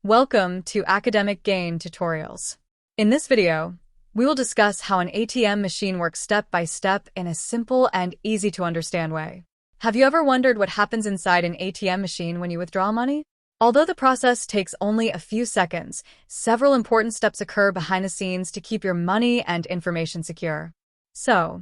Welcome to Academic Gain Tutorials. In this video, we will discuss how an ATM machine works step by step in a simple and easy to understand way. Have you ever wondered what happens inside an ATM machine when you withdraw money? Although the process takes only a few seconds, several important steps occur behind the scenes to keep your money and information secure. So,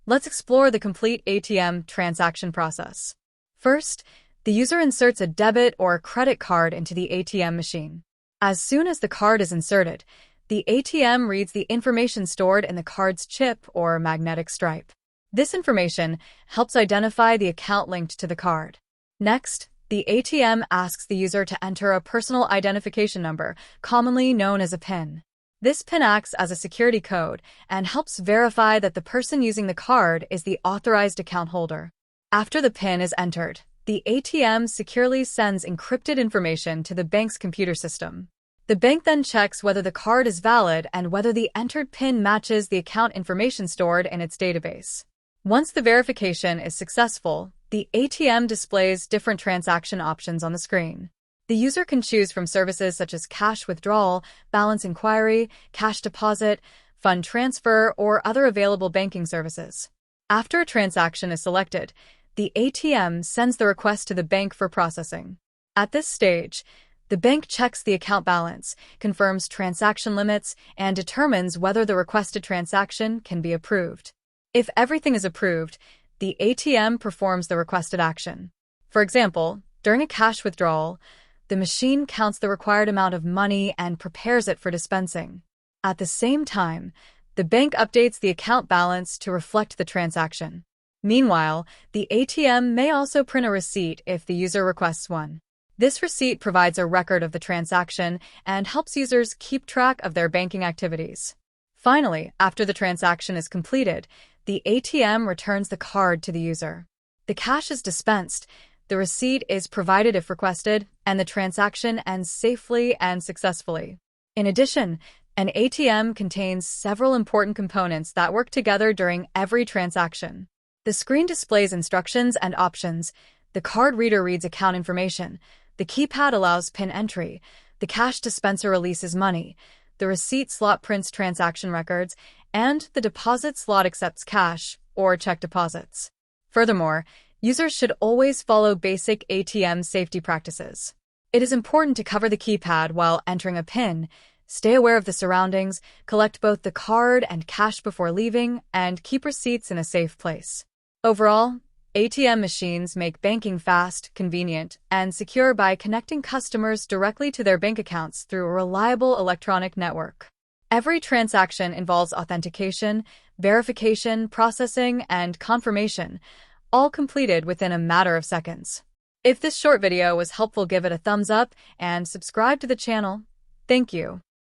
let's explore the complete ATM transaction process. First, the user inserts a debit or credit card into the ATM machine. As soon as the card is inserted, the ATM reads the information stored in the card's chip or magnetic stripe. This information helps identify the account linked to the card. Next, the ATM asks the user to enter a personal identification number, commonly known as a PIN. This PIN acts as a security code and helps verify that the person using the card is the authorized account holder. After the PIN is entered, the ATM securely sends encrypted information to the bank's computer system. The bank then checks whether the card is valid and whether the entered PIN matches the account information stored in its database. Once the verification is successful, the ATM displays different transaction options on the screen. The user can choose from services such as cash withdrawal, balance inquiry, cash deposit, fund transfer, or other available banking services. After a transaction is selected, the ATM sends the request to the bank for processing. At this stage, the bank checks the account balance, confirms transaction limits, and determines whether the requested transaction can be approved. If everything is approved, the ATM performs the requested action. For example, during a cash withdrawal, the machine counts the required amount of money and prepares it for dispensing. At the same time, the bank updates the account balance to reflect the transaction. Meanwhile, the ATM may also print a receipt if the user requests one. This receipt provides a record of the transaction and helps users keep track of their banking activities. Finally, after the transaction is completed, the ATM returns the card to the user. The cash is dispensed, the receipt is provided if requested, and the transaction ends safely and successfully. In addition, an ATM contains several important components that work together during every transaction. The screen displays instructions and options, the card reader reads account information, the keypad allows PIN entry, the cash dispenser releases money, the receipt slot prints transaction records, and the deposit slot accepts cash or check deposits. Furthermore, users should always follow basic ATM safety practices. It is important to cover the keypad while entering a PIN, stay aware of the surroundings, collect both the card and cash before leaving, and keep receipts in a safe place. Overall, ATM machines make banking fast, convenient, and secure by connecting customers directly to their bank accounts through a reliable electronic network. Every transaction involves authentication, verification, processing, and confirmation, all completed within a matter of seconds. If this short video was helpful, give it a thumbs up and subscribe to the channel. Thank you.